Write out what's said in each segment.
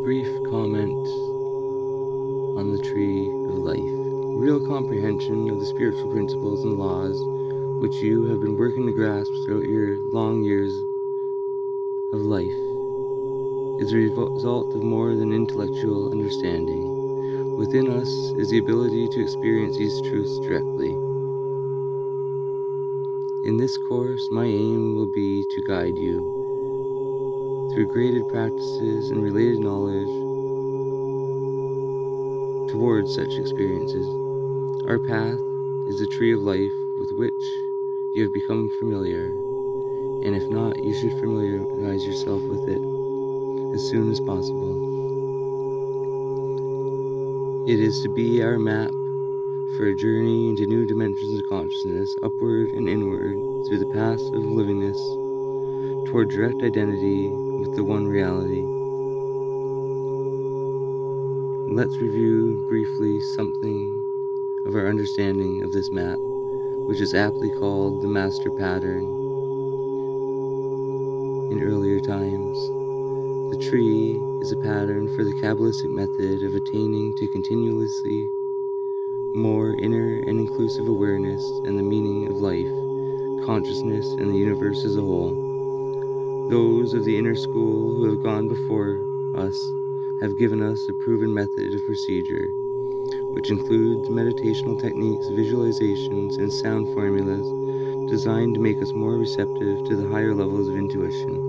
brief comment on the Tree of Life. Real comprehension of the spiritual principles and laws which you have been working to grasp throughout your long years of life is a result of more than intellectual understanding. Within us is the ability to experience these truths directly. In this course, my aim will be to guide you through graded practices and related knowledge towards such experiences. Our path is the Tree of Life with which you have become familiar, and if not, you should familiarize yourself with it as soon as possible. It is to be our map for a journey into new dimensions of consciousness, upward and inward, through the path of livingness, toward direct identity with the one reality. Let's review briefly something of our understanding of this map, which is aptly called the master pattern in earlier times. The tree is a pattern for the Qabalistic method of attaining to continuously more inner and inclusive awareness and the meaning of life, consciousness, and the universe as a whole. Those of the inner school who have gone before us have given us a proven method of procedure, which includes meditational techniques, visualizations, and sound formulas designed to make us more receptive to the higher levels of intuition.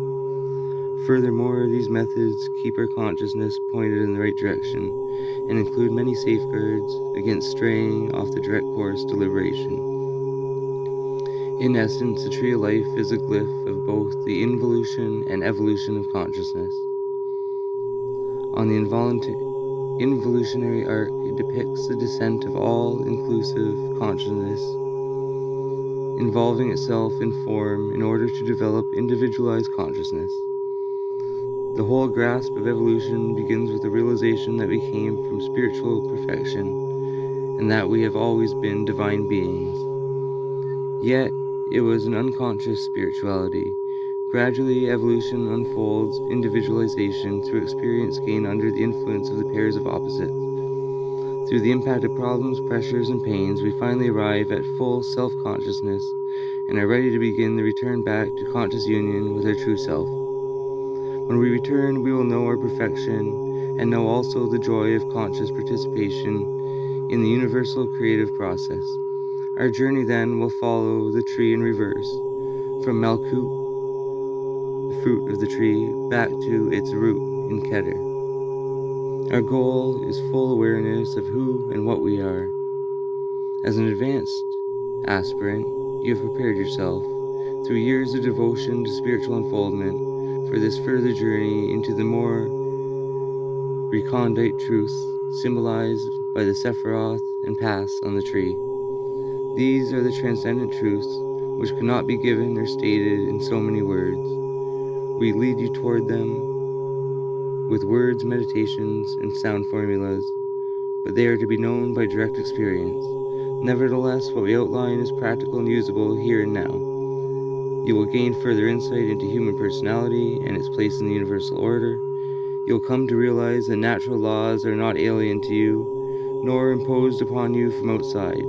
Furthermore, these methods keep our consciousness pointed in the right direction and include many safeguards against straying off the direct course to liberation. In essence, the Tree of Life is a glyph of both the involution and evolution of consciousness. On the involutionary arc, it depicts the descent of all-inclusive consciousness, involving itself in form in order to develop individualized consciousness. The whole grasp of evolution begins with the realization that we came from spiritual perfection, and that we have always been divine beings. Yet, it was an unconscious spirituality. Gradually, evolution unfolds individualization through experience gained under the influence of the pairs of opposites. Through the impact of problems, pressures, and pains, we finally arrive at full self-consciousness and are ready to begin the return back to conscious union with our true self. When we return, we will know our perfection and know also the joy of conscious participation in the universal creative process. Our journey then will follow the tree in reverse, from Malkut, the fruit of the tree, back to its root in Keter. Our goal is full awareness of who and what we are. As an advanced aspirant, you have prepared yourself, through years of devotion to spiritual unfoldment, for this further journey into the more recondite truth symbolized by the Sephiroth and paths on the tree. These are the transcendent truths which cannot be given or stated in so many words. We lead you toward them with words, meditations, and sound formulas, but they are to be known by direct experience. Nevertheless, what we outline is practical and usable here and now. You will gain further insight into human personality and its place in the universal order. You will come to realize that natural laws are not alien to you, nor imposed upon you from outside.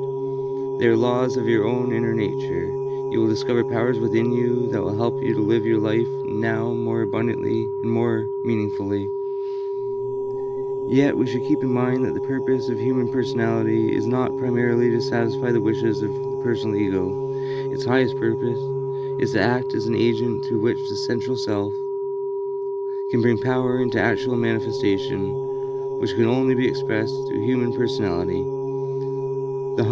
They are laws of your own inner nature. You will discover powers within you that will help you to live your life now more abundantly and more meaningfully. Yet we should keep in mind that the purpose of human personality is not primarily to satisfy the wishes of the personal ego. Its highest purpose is to act as an agent through which the central self can bring power into actual manifestation, which can only be expressed through human personality. The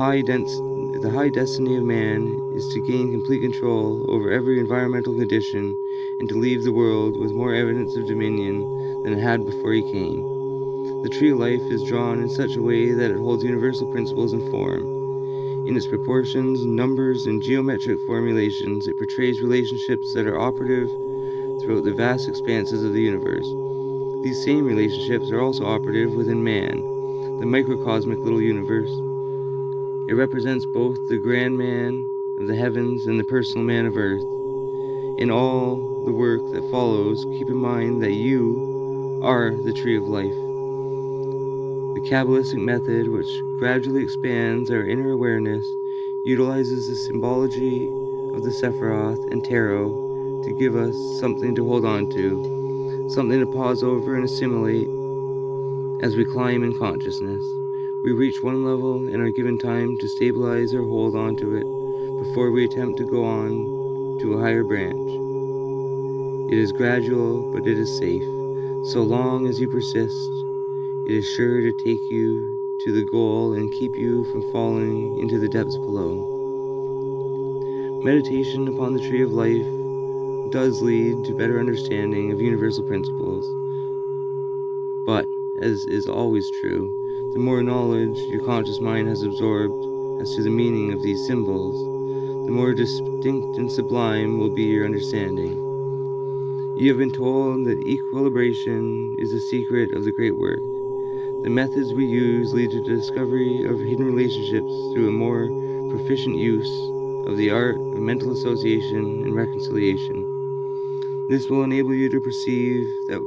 high destiny of man is to gain complete control over every environmental condition and to leave the world with more evidence of dominion than it had before he came. The Tree of Life is drawn in such a way that it holds universal principles in form. In its proportions, numbers, and geometric formulations, it portrays relationships that are operative throughout the vast expanses of the universe. These same relationships are also operative within man, the microcosmic little universe. It represents both the grand man of the heavens and the personal man of earth. In all the work that follows, keep in mind that you are the Tree of Life. The Qabalistic method, which gradually expands our inner awareness, utilizes the symbology of the Sephiroth and Tarot to give us something to hold on to, something to pause over and assimilate as we climb in consciousness. We reach one level and are given time to stabilize or hold on to it before we attempt to go on to a higher branch. It is gradual, but it is safe. So long as you persist, it is sure to take you to the goal and keep you from falling into the depths below. Meditation upon the Tree of Life does lead to better understanding of universal principles. But, as is always true, the more knowledge your conscious mind has absorbed as to the meaning of these symbols, the more distinct and sublime will be your understanding. You have been told that equilibration is the secret of the great work. The methods we use lead to the discovery of hidden relationships through a more proficient use of the art of mental association and reconciliation. This will enable you to perceive that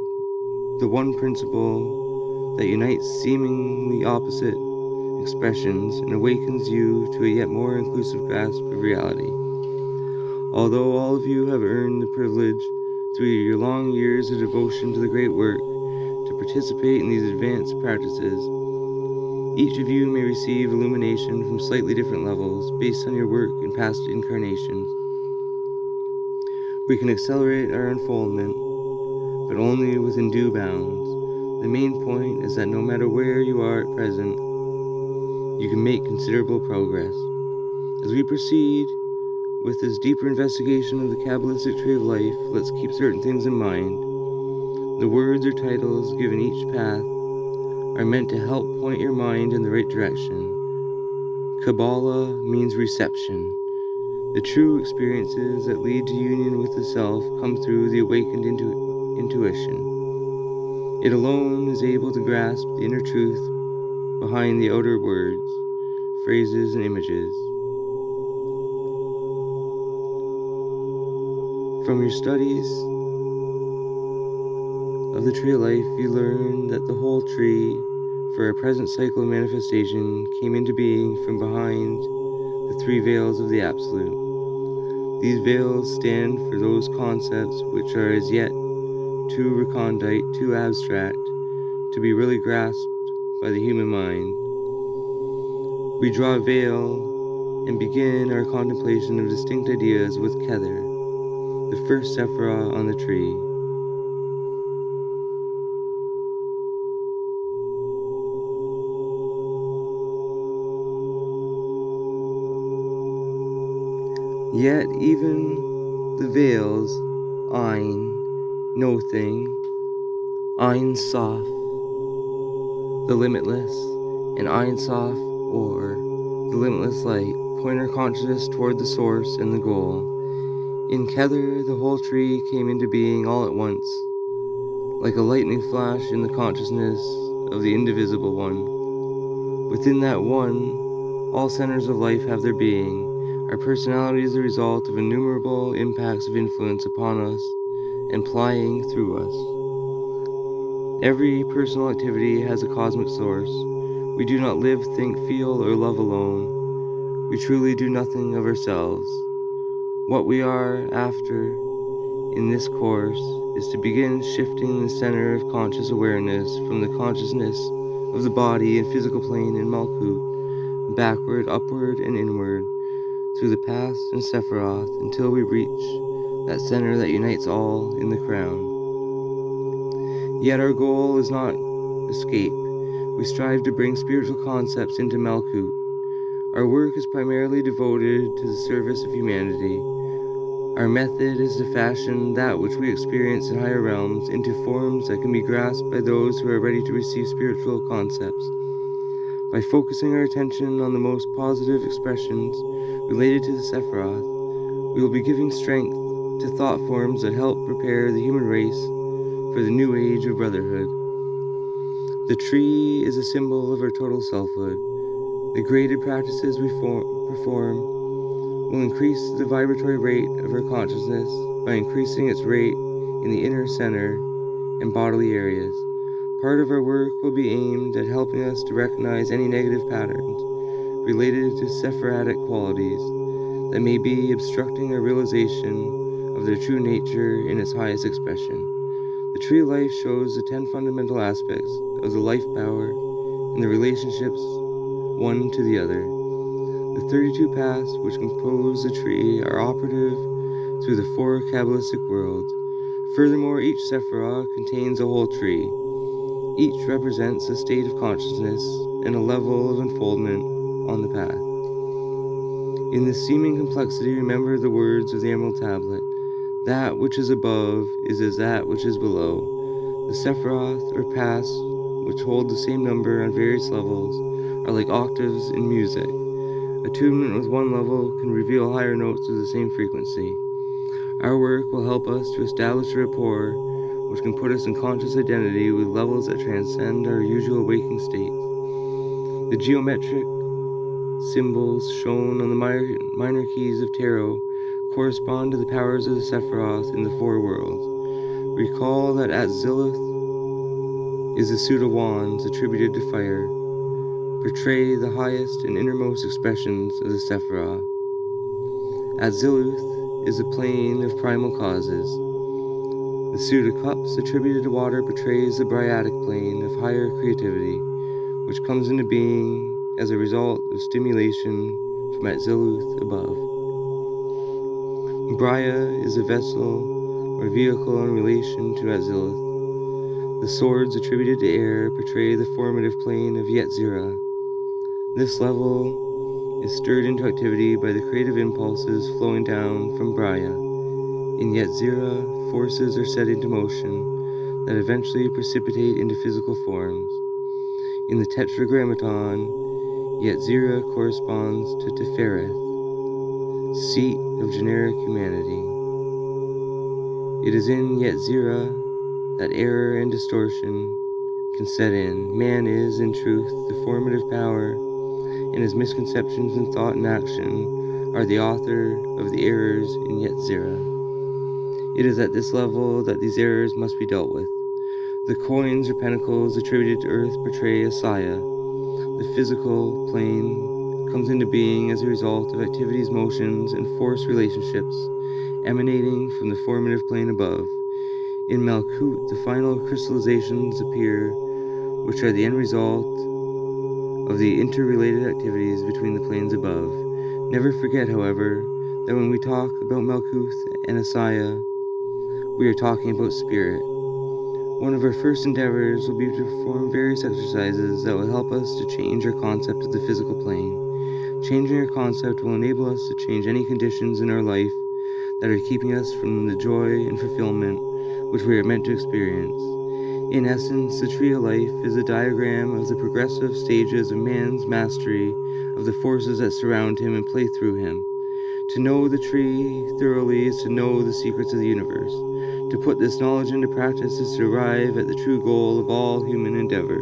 the one principle that unites seemingly opposite expressions and awakens you to a yet more inclusive grasp of reality. Although all of you have earned the privilege through your long years of devotion to the great work to participate in these advanced practices, each of you may receive illumination from slightly different levels based on your work in past incarnations. We can accelerate our unfoldment, but only within due bounds. The main point is that no matter where you are at present, you can make considerable progress. As we proceed with this deeper investigation of the Qabalistic Tree of Life, let's keep certain things in mind. The words or titles given each path are meant to help point your mind in the right direction. Kabbalah means reception. The true experiences that lead to union with the self come through the awakened intuition. It alone is able to grasp the inner truth behind the outer words, phrases, and images. From your studies of the Tree of Life, you learn that the whole tree, for our present cycle of manifestation, came into being from behind the three veils of the Absolute. These veils stand for those concepts which are as yet too recondite, too abstract, to be really grasped by the human mind. We draw a veil and begin our contemplation of distinct ideas with Kether, the first Sephiroth on the tree. Yet even the veils, Ein, no thing, Ein Sof, the limitless, and Ein Sof, or the limitless light, point our consciousness toward the source and the goal. In Kether, the whole tree came into being all at once, like a lightning flash in the consciousness of the indivisible one. Within that one, all centers of life have their being. Our personality is the result of innumerable impacts of influence upon us and plying through us. Every personal activity has a cosmic source. We do not live, think, feel, or love alone. We truly do nothing of ourselves. What we are after in this course is to begin shifting the center of conscious awareness from the consciousness of the body and physical plane in Malkut, backward, upward, and inward, through the past and Sephiroth, until we reach that center that unites all in the crown. Yet our goal is not escape. We strive to bring spiritual concepts into Malkut. Our work is primarily devoted to the service of humanity. Our method is to fashion that which we experience in higher realms into forms that can be grasped by those who are ready to receive spiritual concepts. By focusing our attention on the most positive expressions related to the Sephiroth, we will be giving strength to thought forms that help prepare the human race for the new age of brotherhood. The tree is a symbol of our total selfhood. The graded practices we perform will increase the vibratory rate of our consciousness by increasing its rate in the inner center and bodily areas. Part of our work will be aimed at helping us to recognize any negative patterns related to Sephirotic qualities that may be obstructing our realization of their true nature in its highest expression. The Tree of Life shows the 10 fundamental aspects of the life power and the relationships one to the other. The 32 paths which compose the tree are operative through the 4 Qabalistic worlds. Furthermore, each Sephiroth contains a whole tree. Each represents a state of consciousness and a level of unfoldment on the path. In this seeming complexity, remember the words of the Emerald Tablet. That which is above is as that which is below. The Sephiroth, or paths, which hold the same number on various levels, are like octaves in music. Attunement with one level can reveal higher notes of the same frequency. Our work will help us to establish a rapport which can put us in conscious identity with levels that transcend our usual waking states. The geometric symbols shown on the minor keys of tarot correspond to the powers of the Sephiroth in the 4 worlds. Recall that at Zilith is the suit of wands attributed to fire, portray the highest and innermost expressions of the Sephiroth. At Ziluth is the plane of primal causes. The suit of cups attributed to water portrays the Briatic plane of higher creativity, which comes into being as a result of stimulation from at Ziluth above. Braya is a vessel or vehicle in relation to Aziluth. The swords attributed to air portray the formative plane of Yetzirah. This level is stirred into activity by the creative impulses flowing down from Braya. In Yetzirah, forces are set into motion that eventually precipitate into physical forms. In the Tetragrammaton, Yetzirah corresponds to Tefereth, seat of generic humanity. It is in Yetzirah that error and distortion can set in. Man is, in truth, the formative power, and his misconceptions in thought and action are the author of the errors in Yetzirah. It is at this level that these errors must be dealt with. The coins or pentacles attributed to Earth portray a Saya. The physical plane comes into being as a result of activities, motions, and force relationships emanating from the formative plane above. In Malkut, the final crystallizations appear, which are the end result of the interrelated activities between the planes above. Never forget, however, that when we talk about Malkuth and Asaya, we are talking about spirit. One of our first endeavors will be to perform various exercises that will help us to change our concept of the physical plane. Changing our concept will enable us to change any conditions in our life that are keeping us from the joy and fulfillment which we are meant to experience. In essence, the Tree of Life is a diagram of the progressive stages of man's mastery of the forces that surround him and play through him. To know the tree thoroughly is to know the secrets of the universe. To put this knowledge into practice is to arrive at the true goal of all human endeavor.